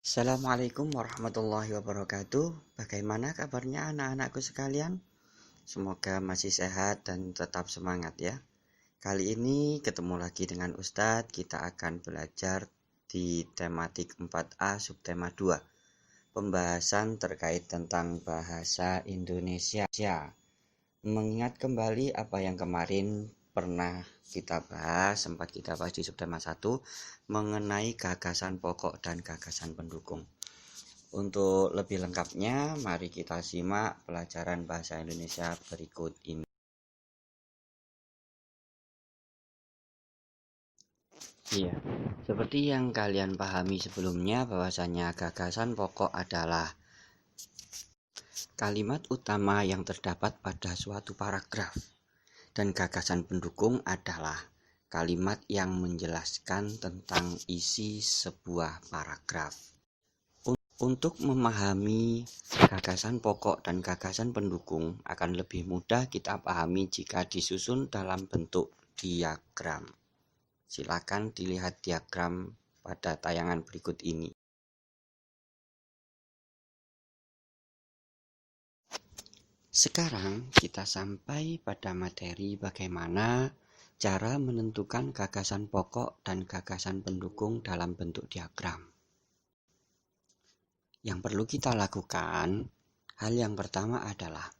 Assalamualaikum warahmatullahi wabarakatuh. Bagaimana kabarnya anak-anakku sekalian? Semoga masih sehat dan tetap semangat ya. Kali ini ketemu lagi dengan Ustadz. Kita akan belajar di tematik 4A subtema 2. Pembahasan terkait tentang bahasa Indonesia. Mengingat kembali apa yang kemarin pernah kita bahas, sempat kita bahas di subtema 1 mengenai gagasan pokok dan gagasan pendukung. Untuk lebih lengkapnya, mari kita simak pelajaran bahasa Indonesia berikut ini. Iya, seperti yang kalian pahami sebelumnya bahwasanya gagasan pokok adalah kalimat utama yang terdapat pada suatu paragraf. Dan gagasan pendukung adalah kalimat yang menjelaskan tentang isi sebuah paragraf. Untuk memahami gagasan pokok dan gagasan pendukung akan lebih mudah kita pahami jika disusun dalam bentuk diagram. Silakan dilihat diagram pada tayangan berikut ini. Sekarang kita sampai pada materi bagaimana cara menentukan gagasan pokok dan gagasan pendukung dalam bentuk diagram. Yang perlu kita lakukan, hal yang pertama adalah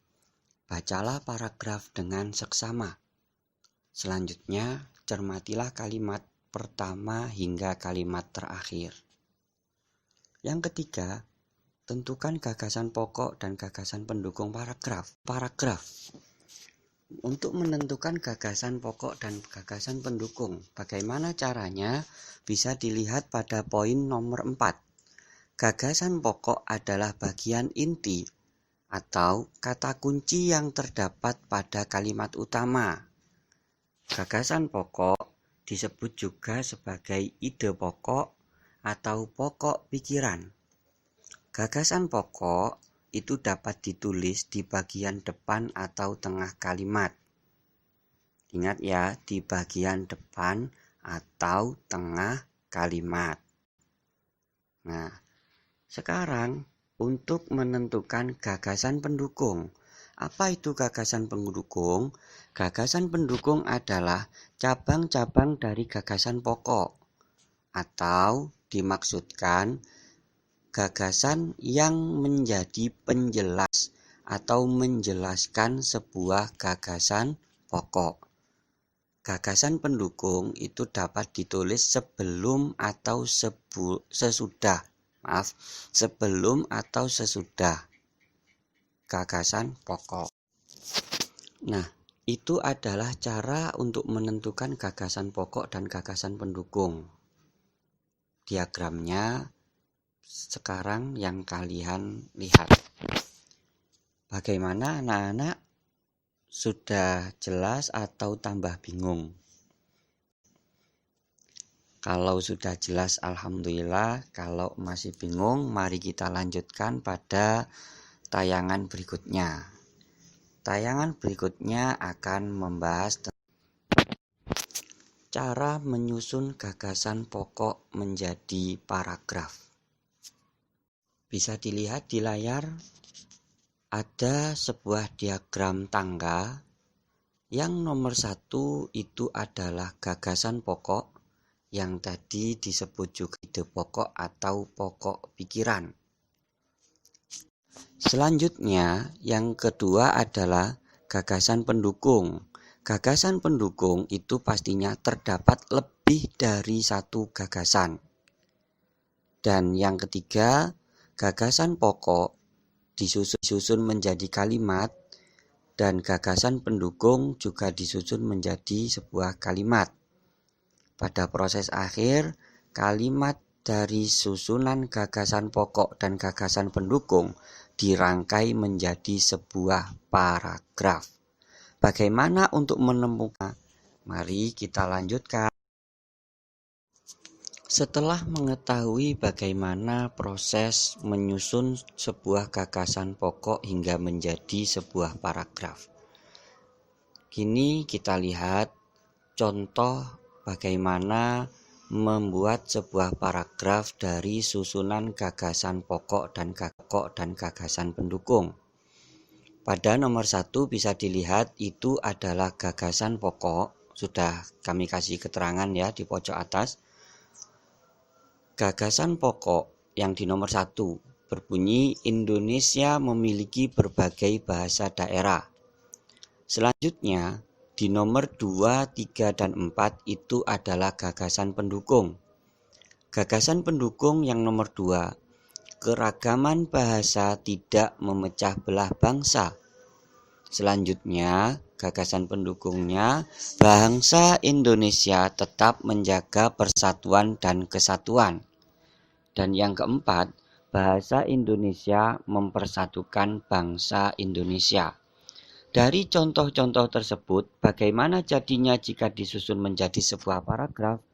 bacalah paragraf dengan seksama. Selanjutnya, cermatilah kalimat pertama hingga kalimat terakhir. Yang ketiga, tentukan gagasan pokok dan gagasan pendukung paragraf. Untuk menentukan gagasan pokok dan gagasan pendukung, bagaimana caranya? Bisa dilihat pada poin nomor 4. Gagasan pokok adalah bagian inti atau kata kunci yang terdapat pada kalimat utama. Gagasan pokok disebut juga sebagai ide pokok atau pokok pikiran. Gagasan pokok itu dapat ditulis di bagian depan atau tengah kalimat. Ingat ya, di bagian depan atau tengah kalimat. Nah, sekarang untuk menentukan gagasan pendukung. Apa itu gagasan pendukung? Gagasan pendukung adalah cabang-cabang dari gagasan pokok atau dimaksudkan gagasan yang menjadi penjelas atau menjelaskan sebuah gagasan pokok. Gagasan pendukung itu dapat ditulis sebelum atau sesudah gagasan pokok. Nah, itu adalah cara untuk menentukan gagasan pokok dan gagasan pendukung. Diagramnya sekarang yang kalian lihat. Bagaimana anak-anak? Sudah jelas atau tambah bingung? Kalau sudah jelas, alhamdulillah. Kalau masih bingung, mari kita lanjutkan pada tayangan berikutnya. Tayangan berikutnya akan membahas cara menyusun gagasan pokok menjadi paragraf. Bisa dilihat di layar, ada sebuah diagram tangga. Yang nomor 1 itu adalah gagasan pokok, yang tadi disebut juga ide pokok atau pokok pikiran. Selanjutnya, yang kedua adalah gagasan pendukung. Gagasan pendukung itu pastinya terdapat lebih dari satu gagasan. Dan yang ketiga, gagasan pokok disusun menjadi kalimat, dan gagasan pendukung juga disusun menjadi sebuah kalimat. Pada proses akhir, kalimat dari susunan gagasan pokok dan gagasan pendukung dirangkai menjadi sebuah paragraf. Bagaimana untuk menemukan? Mari kita lanjutkan. Setelah mengetahui bagaimana proses menyusun sebuah gagasan pokok hingga menjadi sebuah paragraf, kini kita lihat contoh bagaimana membuat sebuah paragraf dari susunan gagasan pokok dan gagasan pendukung. Pada nomor 1 bisa dilihat itu adalah gagasan pokok, sudah kami kasih keterangan ya di pojok atas. Gagasan pokok yang di nomor 1 berbunyi Indonesia memiliki berbagai bahasa daerah. Selanjutnya di nomor 2, 3, dan 4 itu adalah gagasan pendukung. Gagasan pendukung yang nomor 2, keragaman bahasa tidak memecah belah bangsa. Selanjutnya, gagasan pendukungnya, bangsa Indonesia tetap menjaga persatuan dan kesatuan. Dan yang keempat, bahasa Indonesia mempersatukan bangsa Indonesia. Dari contoh-contoh tersebut, bagaimana jadinya jika disusun menjadi sebuah paragraf?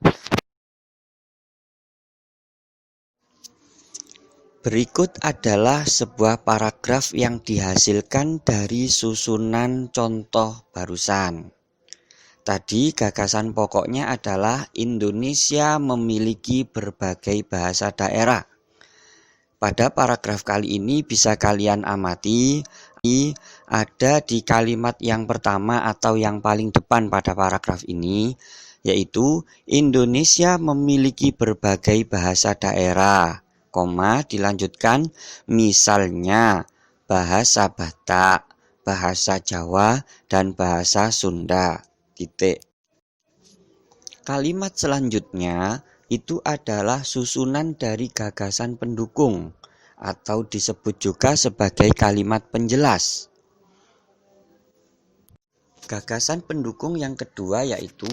Berikut adalah sebuah paragraf yang dihasilkan dari susunan contoh barusan. Tadi gagasan pokoknya adalah Indonesia memiliki berbagai bahasa daerah. Pada paragraf kali ini bisa kalian amati, ada di kalimat yang pertama atau yang paling depan pada paragraf ini, yaitu Indonesia memiliki berbagai bahasa daerah, dilanjutkan misalnya bahasa Batak, bahasa Jawa, dan bahasa Sunda. Kalimat selanjutnya itu adalah susunan dari gagasan pendukung atau disebut juga sebagai kalimat penjelas. Gagasan pendukung yang kedua yaitu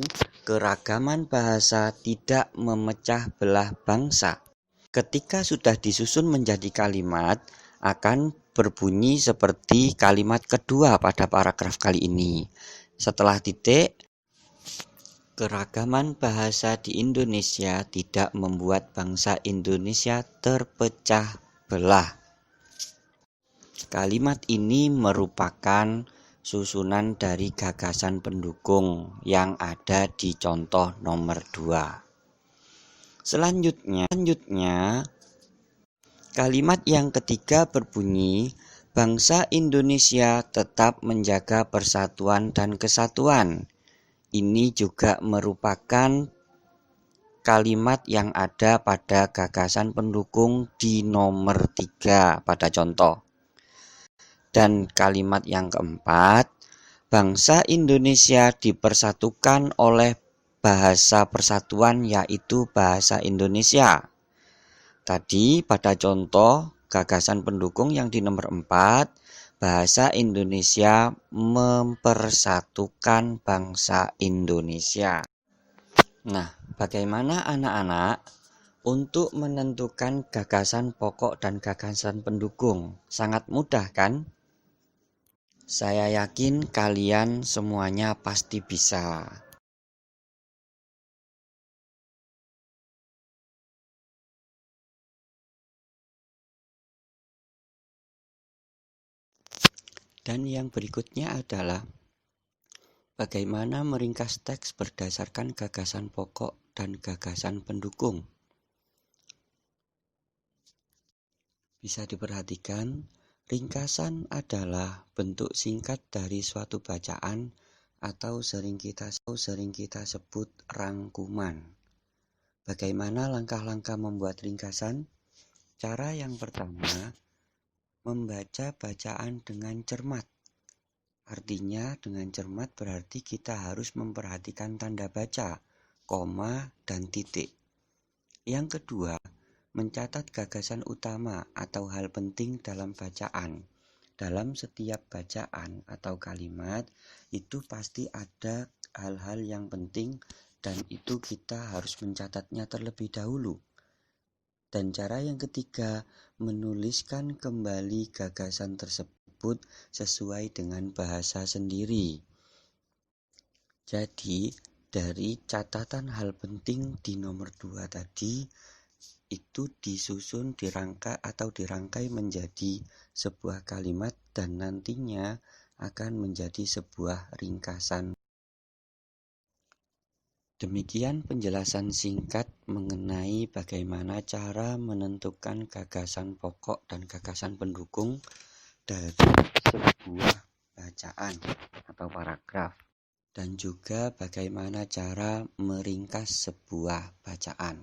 keragaman bahasa tidak memecah belah bangsa. Ketika sudah disusun menjadi kalimat, akan berbunyi seperti kalimat kedua pada paragraf kali ini. Setelah titik, keragaman bahasa di Indonesia tidak membuat bangsa Indonesia terpecah belah. Kalimat ini merupakan susunan dari gagasan pendukung yang ada di contoh nomor 2. Selanjutnya, kalimat yang ketiga berbunyi, bangsa Indonesia tetap menjaga persatuan dan kesatuan. Ini juga merupakan kalimat yang ada pada gagasan pendukung di nomor 3 pada contoh. Dan kalimat yang keempat, bangsa Indonesia dipersatukan oleh bahasa persatuan yaitu bahasa Indonesia. Tadi pada contoh gagasan pendukung yang di nomor 4, bahasa Indonesia mempersatukan bangsa Indonesia. Nah, bagaimana anak-anak untuk menentukan gagasan pokok dan gagasan pendukung? Sangat mudah kan? Saya yakin kalian semuanya pasti bisa. Dan yang berikutnya adalah bagaimana meringkas teks berdasarkan gagasan pokok dan gagasan pendukung. Bisa diperhatikan, ringkasan adalah bentuk singkat dari suatu bacaan atau sering kita sebut rangkuman. Bagaimana langkah-langkah membuat ringkasan? Cara yang pertama, membaca bacaan dengan cermat. Artinya dengan cermat berarti kita harus memperhatikan tanda baca, koma, dan titik. Yang kedua, mencatat gagasan utama atau hal penting dalam bacaan. Dalam setiap bacaan atau kalimat itu pasti ada hal-hal yang penting dan itu kita harus mencatatnya terlebih dahulu. Dan cara yang ketiga, menuliskan kembali gagasan tersebut sesuai dengan bahasa sendiri. Jadi, dari catatan hal penting di nomor 2 tadi, itu disusun, dirangkai menjadi sebuah kalimat dan nantinya akan menjadi sebuah ringkasan. Demikian penjelasan singkat mengenai bagaimana cara menentukan gagasan pokok dan gagasan pendukung dari sebuah bacaan atau paragraf, dan juga bagaimana cara meringkas sebuah bacaan.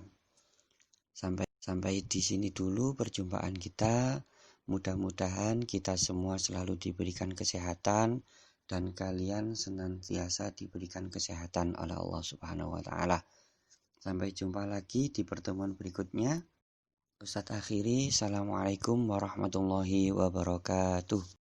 Sampai di sini dulu perjumpaan kita. Mudah-mudahan kita semua selalu diberikan kesehatan dan kalian senantiasa diberikan kesehatan oleh Allah Subhanahu wa taala. Sampai jumpa lagi di pertemuan berikutnya. Ustadz akhiri, Assalamualaikum warahmatullahi wabarakatuh.